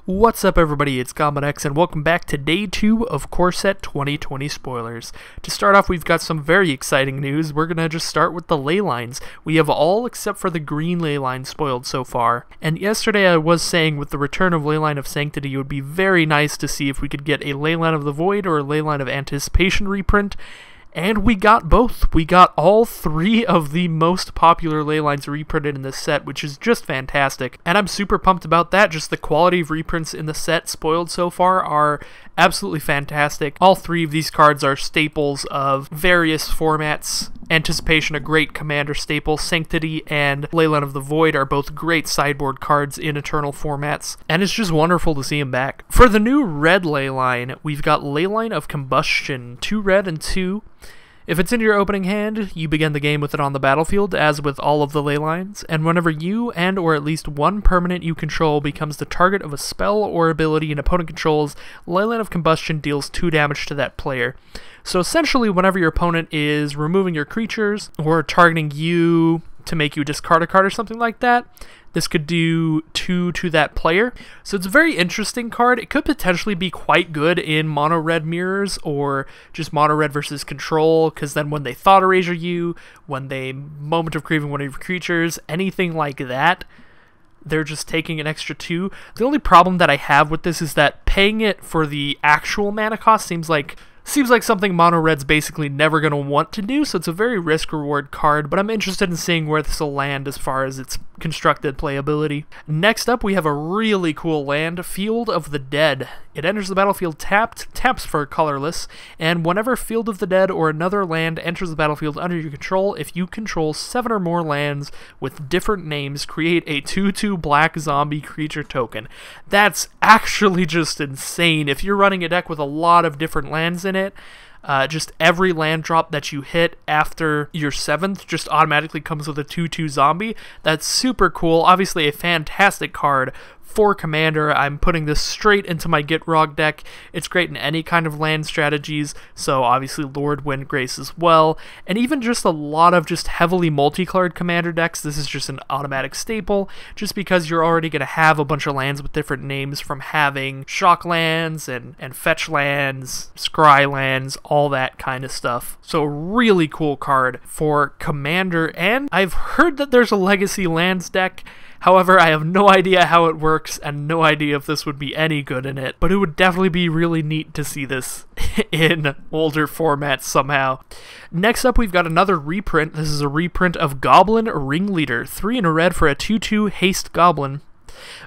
What's up everybody, it's Goblin and welcome back to day 2 of Core Set 2020 Spoilers. To start off, we've got some very exciting news. We're gonna just start with the Leylines. We have all except for the green Leyline spoiled so far. And yesterday I was saying with the return of Leyline of Sanctity, it would be very nice to see if we could get a Leyline of the Void or a Leyline of Anticipation reprint. And we got both. We got all 3 of the most popular Leylines reprinted in this set, which is just fantastic. And I'm super pumped about that. Just the quality of reprints in the set spoiled so far are absolutely fantastic. All 3 of these cards are staples of various formats. Anticipation, a great commander staple. Sanctity and Leyline of the Void are both great sideboard cards in Eternal formats. And it's just wonderful to see them back. For the new red Leyline, we've got Leyline of Combustion, 2 red and 2. If it's in your opening hand, you begin the game with it on the battlefield, as with all of the Leylines, and whenever you and or at least one permanent you control becomes the target of a spell or ability an opponent controls, Leyline of Combustion deals 2 damage to that player. So essentially, whenever your opponent is removing your creatures, or targeting you to make you discard a card or something like that, this could do 2 to that player. So it's a very interesting card. It could potentially be quite good in mono red mirrors or just mono red versus control, because then when they Thought Erasure you, when they Moment of Craving one of your creatures, anything like that, they're just taking an extra 2. The only problem that I have with this is that paying it for the actual mana cost seems like something Mono Red's basically never going to want to do, so it's a very risk-reward card, but I'm interested in seeing where this will land as far as its constructed playability. Next up, we have a really cool land, Field of the Dead. It enters the battlefield tapped, taps for colorless, and whenever Field of the Dead or another land enters the battlefield under your control, if you control 7 or more lands with different names, create a 2/2 black zombie creature token. That's actually just insane. If you're running a deck with a lot of different lands in it, just every land drop that you hit after your 7th just automatically comes with a 2/2 zombie. That's super cool. Obviously a fantastic card for Commander. I'm putting this straight into my Get Rog deck. It's great in any kind of land strategies, so obviously Lord Windgrace as well. And even just a lot of just heavily multicolored Commander decks, this is just an automatic staple, just because you're already going to have a bunch of lands with different names, from having Shock lands and Fetch lands, Scry lands, all that kind of stuff. So really cool card for Commander, and I've heard that there's a Legacy lands deck. However, I have no idea how it works and no idea if this would be any good in it, but it would definitely be really neat to see this in older formats somehow. Next up, we've got another reprint. This is a reprint of Goblin Ringleader, 3 in a red for a 2/2 haste Goblin.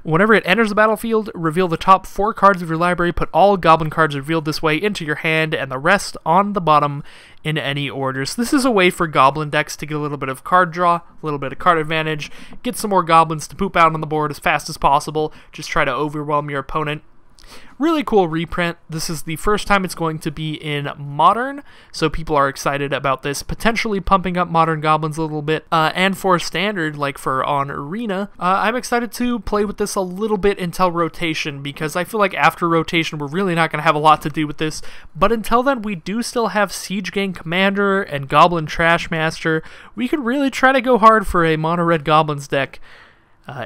Whenever it enters the battlefield, reveal the top 4 cards of your library, put all Goblin cards revealed this way into your hand, and the rest on the bottom in any order. So this is a way for Goblin decks to get a little bit of card draw, a little bit of card advantage, get some more Goblins to poop out on the board as fast as possible, just try to overwhelm your opponent. Really cool reprint. This is the first time it's going to be in Modern, so people are excited about this, potentially pumping up Modern Goblins a little bit. And for Standard, like for on Arena, I'm excited to play with this a little bit until Rotation, because I feel like after Rotation we're really not going to have a lot to do with this, but until then we do still have Siege Gang Commander and Goblin Trashmaster. We could really try to go hard for a Mono Red Goblins deck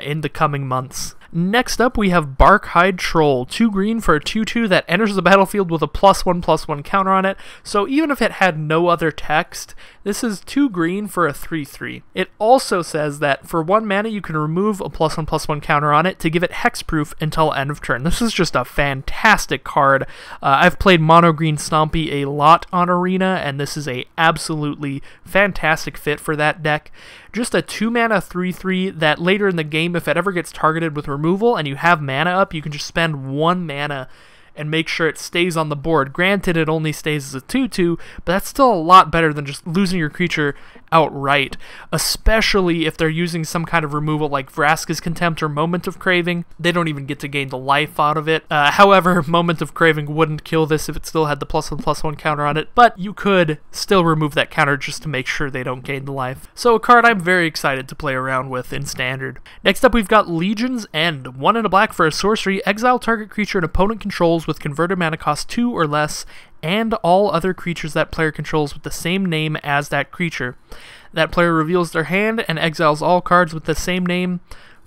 in the coming months. Next up, we have Barkhide Troll, 2 green for a 2/2 that enters the battlefield with a +1/+1 counter on it, so even if it had no other text, this is 2 green for a 3/3. It also says that for 1 mana you can remove a +1/+1 counter on it to give it hexproof until end of turn. This is just a fantastic card. I've played Mono Green Stompy a lot on Arena, and this is a absolutely fantastic fit for that deck. Just a 2 mana 3/3 that later in the game, if it ever gets targeted with removal and you have mana up, you can just spend 1 mana and make sure it stays on the board. Granted, it only stays as a 2/2, but that's still a lot better than just losing your creature outright, especially if they're using some kind of removal like Vraska's Contempt or Moment of Craving. They don't even get to gain the life out of it. However, Moment of Craving wouldn't kill this if it still had the +1/+1 counter on it, but you could still remove that counter just to make sure they don't gain the life. So a card I'm very excited to play around with in Standard. Next up, we've got Legion's End, 1 in a black for a sorcery, exile target creature an opponent controls with converted mana cost 2 or less, and all other creatures that player controls with the same name as that creature. That player reveals their hand and exiles all cards with the same name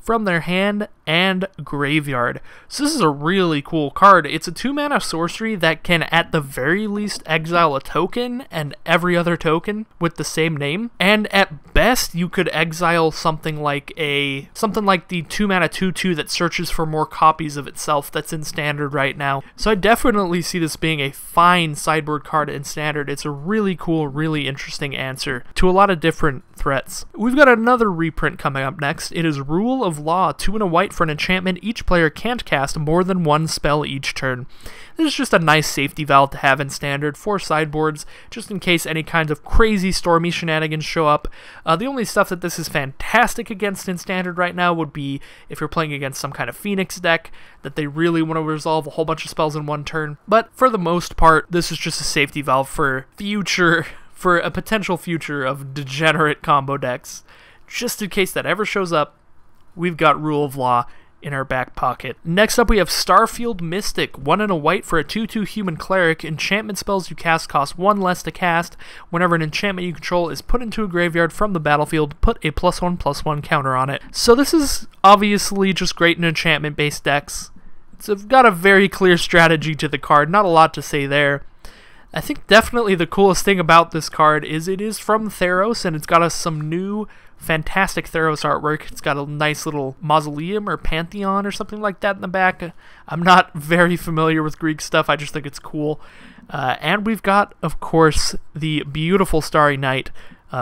from their hand and graveyard. So this is a really cool card. It's a 2-mana sorcery that can at the very least exile a token and every other token with the same name, and at best you could exile something like the 2-mana 2/2 that searches for more copies of itself that's in Standard right now. So I definitely see this being a fine sideboard card in Standard. It's a really cool, really interesting answer to a lot of different threats. We've got another reprint coming up next. It is Rule of Law, 2 and a white for an enchantment. Each player can't cast more than one spell each turn. This is just a nice safety valve to have in Standard for sideboards, just in case any kinds of crazy stormy shenanigans show up. The only stuff that this is fantastic against in Standard right now would be if you're playing against some kind of Phoenix deck that they really want to resolve a whole bunch of spells in one turn. But for the most part, this is just a safety valve for a potential future of degenerate combo decks. Just in case that ever shows up, we've got Rule of Law in our back pocket. Next up we have Starfield Mystic, 1 and a white for a 2/2 human cleric. Enchantment spells you cast cost 1 less to cast. Whenever an enchantment you control is put into a graveyard from the battlefield, put a +1/+1 counter on it. So this is obviously just great in enchantment based decks. It's got a very clear strategy to the card, not a lot to say there. I think definitely the coolest thing about this card is it is from Theros, and it's got us some new fantastic Theros artwork. It's got a nice little mausoleum or pantheon or something like that in the back. I'm not very familiar with Greek stuff, I just think it's cool. And we've got, of course, the beautiful Starry Night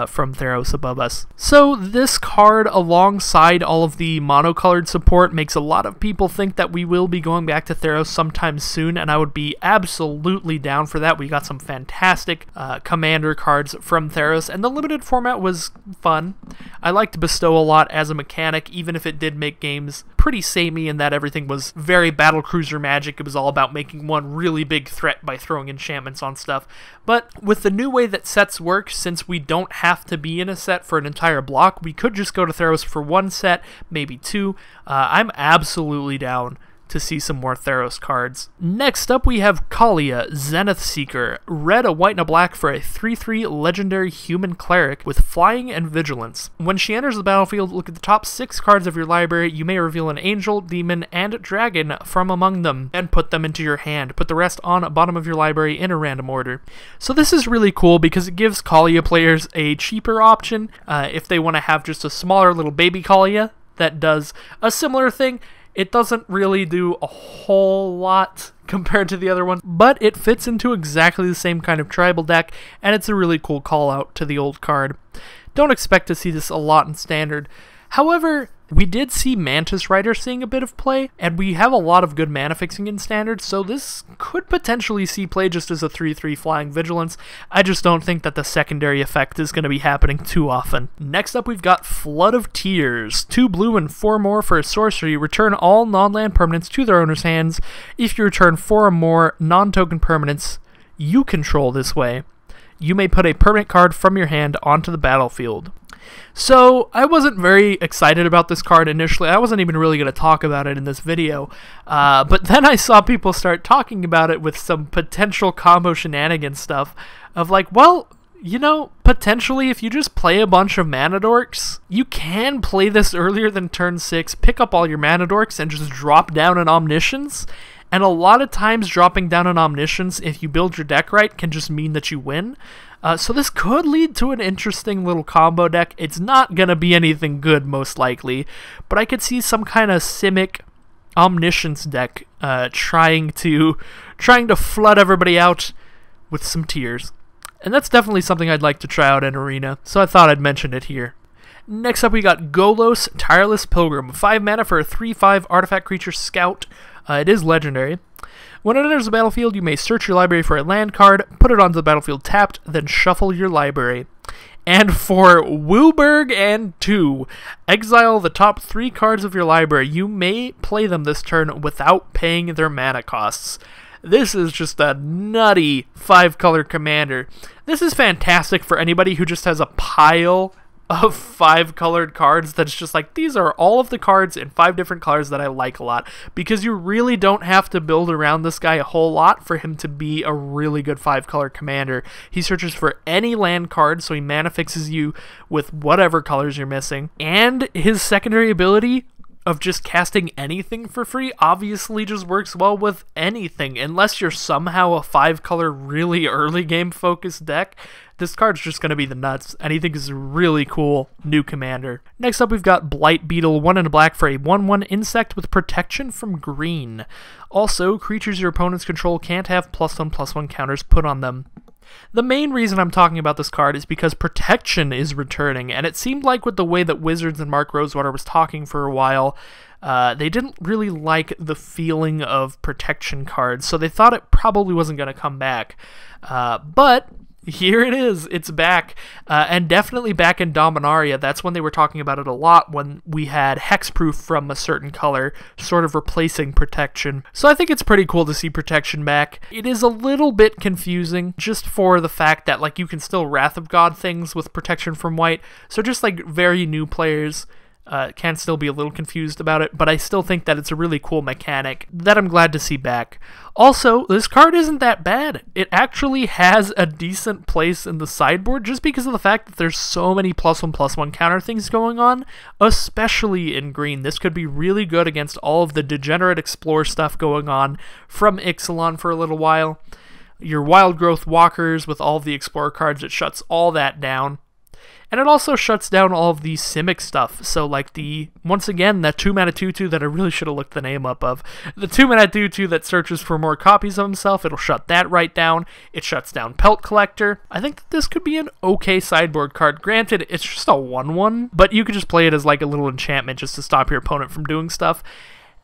from Theros above us. So this card, alongside all of the monocolored support, makes a lot of people think that we will be going back to Theros sometime soon, and I would be absolutely down for that. We got some fantastic commander cards from Theros, and the limited format was fun. I liked Bestow a lot as a mechanic, even if it did make games pretty samey in that everything was very battlecruiser magic. It was all about making one really big threat by throwing enchantments on stuff. But with the new way that sets work, since we don't have to be in a set for an entire block, we could just go to Theros for one set, maybe two. I'm absolutely down to see some more Theros cards. Next up we have Kalia, Zenith Seeker, red, a white, and a black for a 3/3 legendary human cleric with flying and vigilance. When she enters the battlefield, look at the top 6 cards of your library. You may reveal an angel, demon, and dragon from among them and put them into your hand. Put the rest on the bottom of your library in a random order. So this is really cool because it gives Kalia players a cheaper option if they want to have just a smaller little baby Kalia that does a similar thing. It doesn't really do a whole lot compared to the other ones, but it fits into exactly the same kind of tribal deck, and it's a really cool call out to the old card. Don't expect to see this a lot in Standard. However, we did see Mantis Rider seeing a bit of play, and we have a lot of good mana fixing in Standard, so this could potentially see play just as a 3/3 flying vigilance. I just don't think that the secondary effect is going to be happening too often. Next up we've got Flood of Tears, 2 blue and 4 more for a sorcery. Return all non-land permanents to their owner's hands. If you return 4 or more non-token permanents you control this way, you may put a permanent card from your hand onto the battlefield. So I wasn't very excited about this card initially. I wasn't even really going to talk about it in this video, but then I saw people start talking about it with some potential combo shenanigans stuff of like, well, you know, potentially if you just play a bunch of mana dorks, you can play this earlier than turn 6, pick up all your mana dorks and just drop down an Omniscience. And a lot of times dropping down an Omniscience, if you build your deck right, can just mean that you win. So this could lead to an interesting little combo deck. It's not going to be anything good, most likely, but I could see some kind of Simic Omniscience deck trying to flood everybody out with some tears. And that's definitely something I'd like to try out in Arena, so I thought I'd mention it here. Next up we got Golos, Tireless Pilgrim, 5 mana for a 3/5 artifact creature scout. It is legendary. When it enters the battlefield, you may search your library for a land card, put it onto the battlefield tapped, then shuffle your library. And for Wooburg and 2, exile the top 3 cards of your library. You may play them this turn without paying their mana costs. This is just a nutty 5-color commander. This is fantastic for anybody who just has a pile of 5-colored cards that's just like, these are all of the cards in 5 different colors that I like a lot, because you really don't have to build around this guy a whole lot for him to be a really good 5-color commander. He searches for any land card, so he mana fixes you with whatever colors you're missing, and his secondary ability of just casting anything for free obviously just works well with anything, unless you're somehow a 5-color really early game focused deck. This card's just going to be the nuts, and I think is a really cool new commander. Next up, we've got Blight Beetle, 1 and a black for a 1/1 insect with protection from green. Also, creatures your opponents control can't have +1/+1 counters put on them. The main reason I'm talking about this card is because protection is returning, and it seemed like with the way that Wizards and Mark Rosewater was talking for a while, they didn't really like the feeling of protection cards, so they thought it probably wasn't going to come back. But here it is, it's back, and definitely back in Dominaria. That's when they were talking about it a lot, when we had hexproof from a certain color, sort of replacing protection. So I think it's pretty cool to see protection back. It is a little bit confusing, just for the fact that like you can still Wrath of God things with protection from white, so just like very new players can still be a little confused about it, but I still think that it's a really cool mechanic that I'm glad to see back. Also, this card isn't that bad. It actually has a decent place in the sideboard just because of the fact that there's so many +1/+1 counter things going on, especially in green. This could be really good against all of the Degenerate Explorer stuff going on from Ixalan for a little while. Your Wild Growth Walkers with all of the Explorer cards, it shuts all that down. And it also shuts down all of the Simic stuff. So like once again, that 2-mana 2/2 that I really should have looked the name up of. The 2-mana 2/2 that searches for more copies of himself, it'll shut that right down. It shuts down Pelt Collector. I think that this could be an okay sideboard card. Granted, it's just a 1/1, but you could just play it as like a little enchantment just to stop your opponent from doing stuff.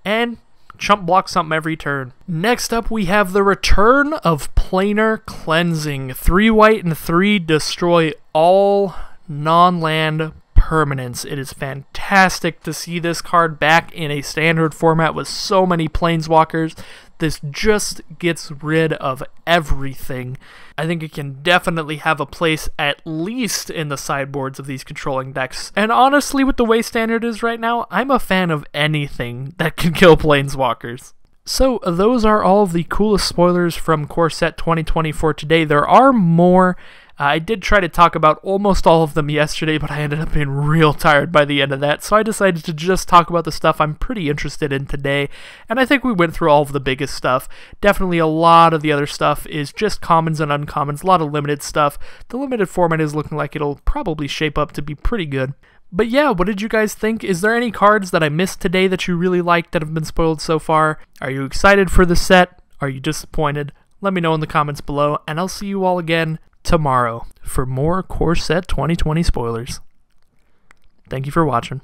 And chump block something every turn. Next up, we have the return of Planar Cleansing. 3 white and 3 destroy all non-land permanents. It is fantastic to see this card back in a standard format with so many planeswalkers. This just gets rid of everything. I think it can definitely have a place at least in the sideboards of these controlling decks. And honestly, with the way standard is right now, I'm a fan of anything that can kill planeswalkers. So those are all of the coolest spoilers from Core Set 2020 for today. There are more. I did try to talk about almost all of them yesterday, but I ended up being real tired by the end of that, so I decided to just talk about the stuff I'm pretty interested in today, and I think we went through all of the biggest stuff. Definitely a lot of the other stuff is just commons and uncommons, a lot of limited stuff. The limited format is looking like it'll probably shape up to be pretty good. But yeah, what did you guys think? Is there any cards that I missed today that you really liked that have been spoiled so far? Are you excited for the set? Are you disappointed? Let me know in the comments below, and I'll see you all again tomorrow for more Core Set 2020 spoilers. Thank you for watching.